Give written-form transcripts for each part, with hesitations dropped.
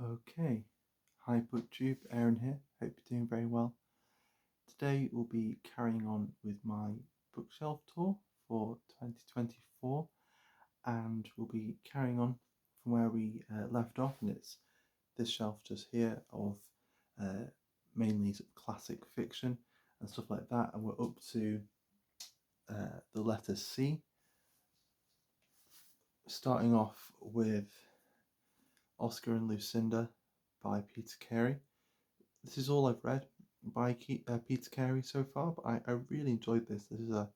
Okay, hi BookTube, Aaron here. Hope you're doing very well. Today we'll be carrying on with my bookshelf tour for 2024, and we'll be carrying on from where we left off, and it's this shelf just here of mainly sort of classic fiction and stuff like that, and we're up to the letter C, starting off with Oscar and Lucinda by Peter Carey. This is all I've read by Peter Carey so far, but I really enjoyed this. This is a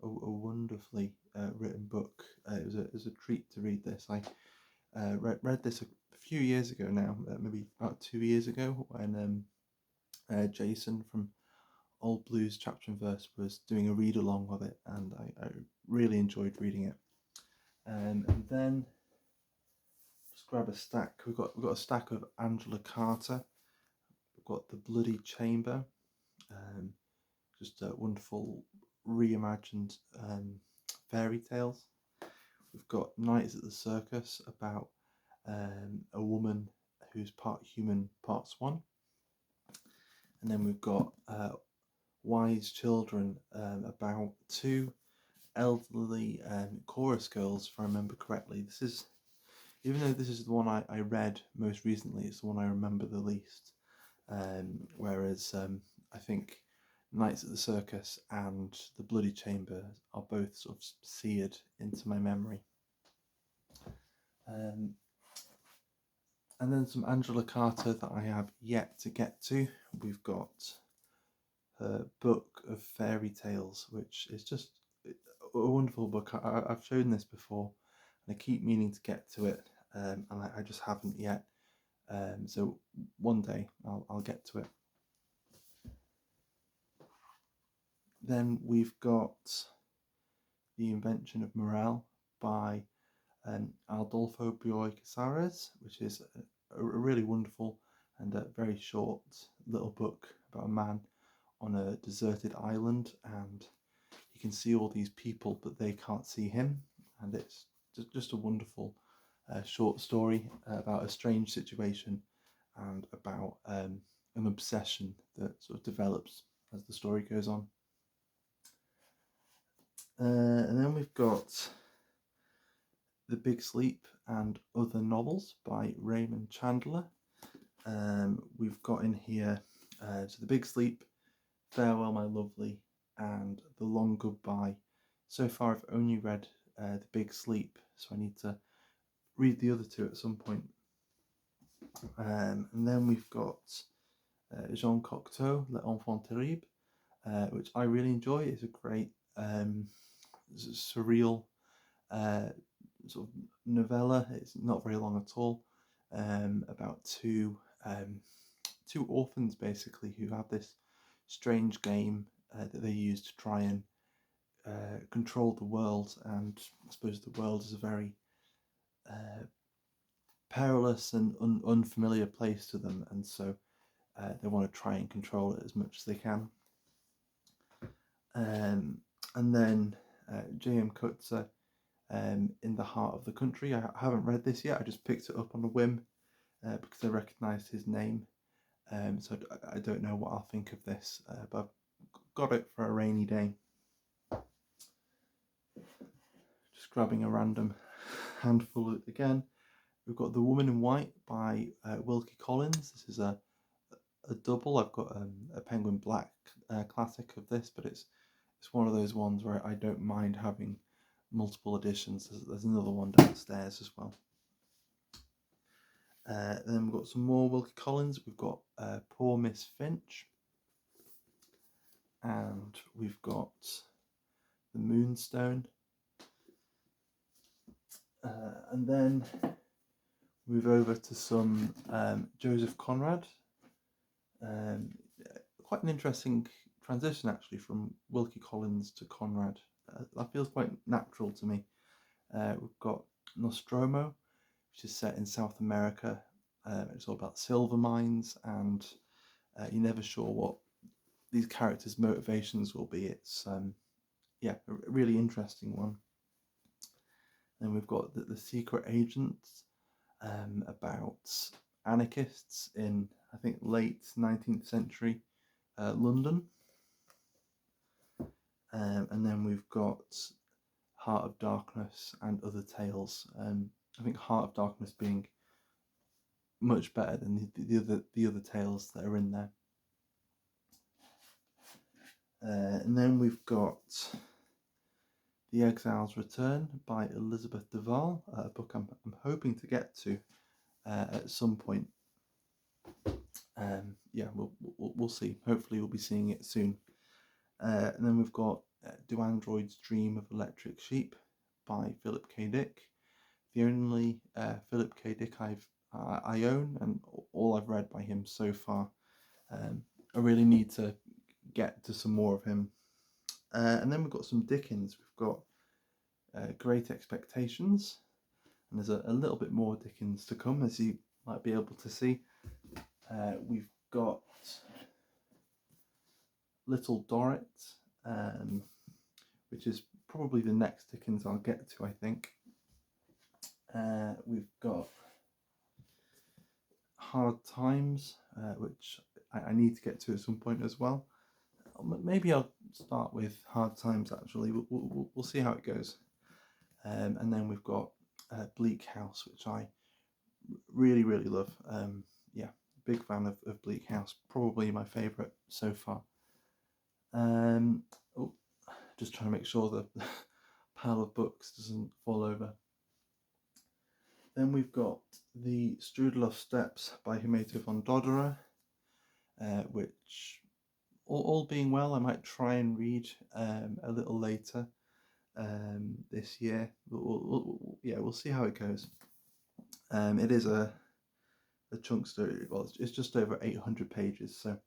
wonderfully written book. It was a treat to read this. I read this a few years ago now, maybe about 2 years ago, when Jason from Old Blues Chapter and Verse was doing a read along of it, and I really enjoyed reading it. And then just grab a stack. We've got a stack of Angela Carter. We've got The Bloody Chamber. Just wonderful reimagined fairy tales. We've got Nights at the Circus, about a woman who's part human, part swan. And then we've got Wise Children, about two elderly chorus girls, if I remember correctly. This is, even though this is the one I read most recently, it's the one I remember the least. Whereas I think Nights at the Circus and The Bloody Chamber are both sort of seared into my memory. And then some Angela Carter that I have yet to get to. We've got her book of fairy tales, which is just a wonderful book. I've shown this before, and I keep meaning to get to it, and I just haven't yet. So one day I'll get to it. Then we've got The Invention of Morale by Adolfo Bioy Casares, which is a really wonderful and a very short little book about a man on a deserted island, and he can see all these people but they can't see him, and it's just a wonderful short story about a strange situation and about an obsession that sort of develops as the story goes on. And then we've got The Big Sleep and Other Novels by Raymond Chandler. We've got in here so The Big Sleep, Farewell My Lovely, and The Long Goodbye. So far I've only read The Big Sleep, so I need to read the other two at some point. And then we've got Jean Cocteau, L'Enfant Terrible, which I really enjoy. It's a great surreal sort of novella. It's not very long at all, about two orphans basically who have this strange game that they use to try and control the world, and I suppose the world is a very perilous and unfamiliar place to them, and so they want to try and control it as much as they can. And then JMCER, In the Heart of the Country. I haven't read this yet. I just picked it up on a whim because I recognised his name. So I don't know what I'll think of this, but I've got it for a rainy day. Just grabbing a random handful again. We've got The Woman in White by Wilkie Collins. This is a double. I've got a Penguin Black classic of this, but it's one of those ones where I don't mind having multiple editions. There's another one downstairs as well. Then we've got some more Wilkie Collins. We've got Poor Miss Finch, and we've got The Moonstone, and then move over to some Joseph Conrad. Quite an interesting transition actually from Wilkie Collins to Conrad. That feels quite natural to me. We've got Nostromo, which is set in South America. It's all about silver mines, and you're never sure what these characters' motivations will be. It's a really interesting one. Then we've got the Secret Agents, about anarchists in, I think, late 19th century London. And then we've got Heart of Darkness and Other Tales. I think Heart of Darkness being much better than the other tales that are in there. And then we've got The Exiles Return by Elizabeth Duval, a book I'm hoping to get to at some point. Yeah, we'll see. Hopefully, we'll be seeing it soon. And then we've got Do Androids Dream of Electric Sheep by Philip K. Dick. The only Philip K. Dick I own, and all I've read by him so far. I really need to get to some more of him. And then we've got some Dickens. We've got Great Expectations, and there's a little bit more Dickens to come, as you might be able to see. We've got Little Dorrit, which is probably the next Dickens I'll get to, I think. We've got Hard Times, which I need to get to at some point as well. Maybe I'll start with Hard Times, actually. We'll see how it goes. And then we've got Bleak House, which I really, really love. Yeah, big fan of Bleak House. Probably my favourite so far. Just trying to make sure the pile of books doesn't fall over. Then we've got the Strudel of Steps by Humberto von Dodderer, which, all being well, I might try and read a little later this year. We'll see how it goes. It is a chunkster. Well, it's just over 800 pages, so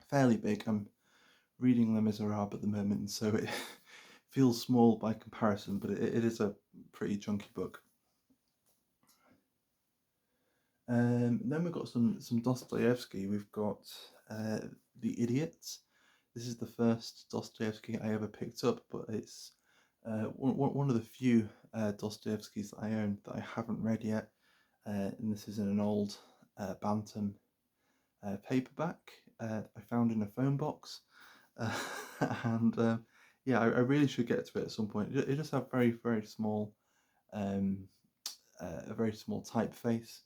fairly big. I'm reading Les Miserables at the moment, so it feels small by comparison, but it is a pretty chunky book. Then we've got some Dostoevsky. We've got The Idiots. This is the first Dostoevsky I ever picked up, but it's one of the few Dostoevskys that I own that I haven't read yet. And this is in an old Bantam paperback I found in a phone box. And yeah, I really should get to it at some point. It just have very, very small, a very small typeface,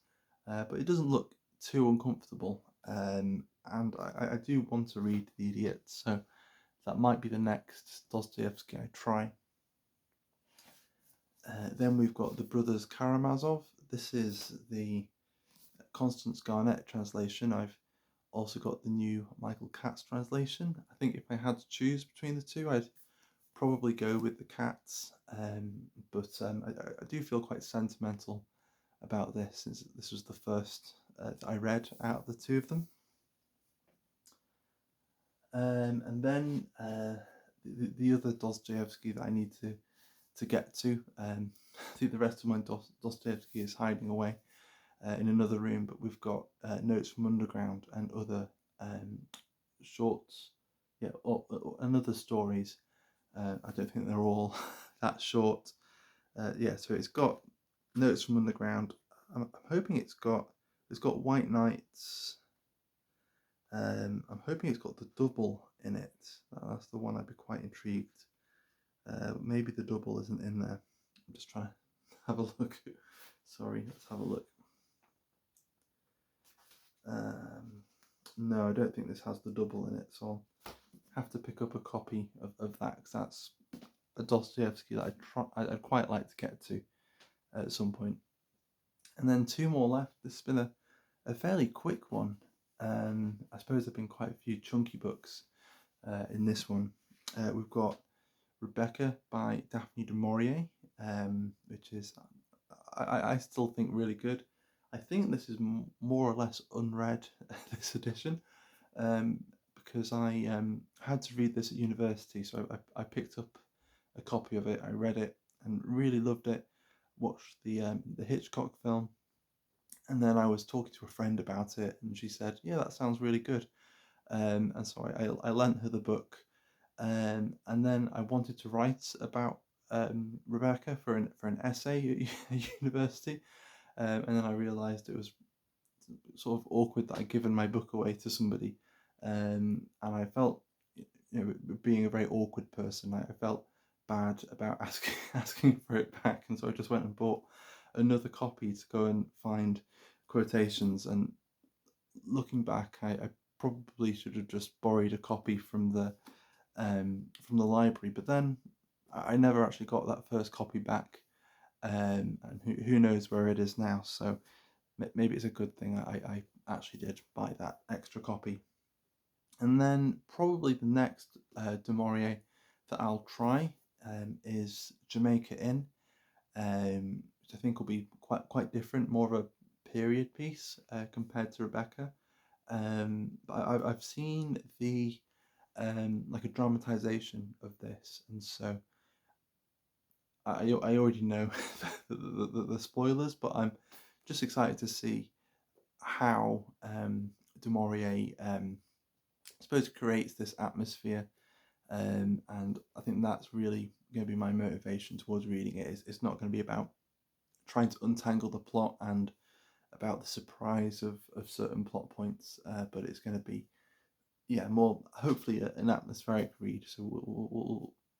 but it doesn't look too uncomfortable. And I do want to read The Idiot, so that might be the next Dostoevsky I try. Then we've got The Brothers Karamazov. This is the Constance Garnett translation. I've also got the new Michael Katz translation. I think if I had to choose between the two, I'd probably go with the Katz, but I do feel quite sentimental about this, since this was the first that I read out of the two of them. And then the other Dostoevsky that I need to get to. I think the rest of my Dostoevsky is hiding away in another room, but we've got Notes from Underground and other shorts, and other stories. I don't think they're all that short. So it's got Notes from Underground. I'm hoping it's got White Nights. I'm hoping it's got the double in it. That's the one I'd be quite intrigued. Maybe the double isn't in there. I'm just trying to have a look. Sorry, let's have a look. No, I don't think this has the double in it, so I'll have to pick up a copy of that, because that's a Dostoevsky that I'd quite like to get to at some point. And then two more left. This has been a fairly quick one. I suppose there have been quite a few chunky books in this one. We've got Rebecca by Daphne du Maurier, which is, I still think, really good. I think this is more or less unread, this edition, because I had to read this at university, so I picked up a copy of it, I read it, and really loved it. Watched the Hitchcock film, and then I was talking to a friend about it, and she said, "Yeah, that sounds really good." And so I lent her the book, and then I wanted to write about Rebecca for an essay at university, and then I realised it was sort of awkward that I'd given my book away to somebody, and I felt, being a very awkward person, I felt bad about asking for it back, and so I just went and bought another copy to go and find quotations. And looking back, I probably should have just borrowed a copy from the library, but then I never actually got that first copy back, and who knows where it is now. So maybe it's a good thing I actually did buy that extra copy. And then probably the next Du Maurier that I'll try is Jamaica Inn, which I think will be quite different, more of a period piece compared to Rebecca. But I've seen the like a dramatization of this, and so I already know the spoilers, but I'm just excited to see how Du Maurier, I suppose, creates this atmosphere, and I think that's really going to be my motivation towards reading it. It's not going to be about trying to untangle the plot and about the surprise of certain plot points, but it's going to be, yeah, more hopefully an atmospheric read. So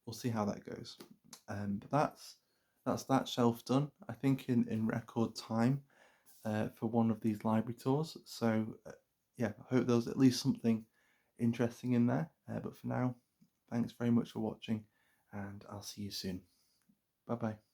we'll see how that goes. But that's that shelf done, I think, in record time for one of these library tours. So yeah, I hope there was at least something interesting in there. But for now, thanks very much for watching, and I'll see you soon. Bye bye.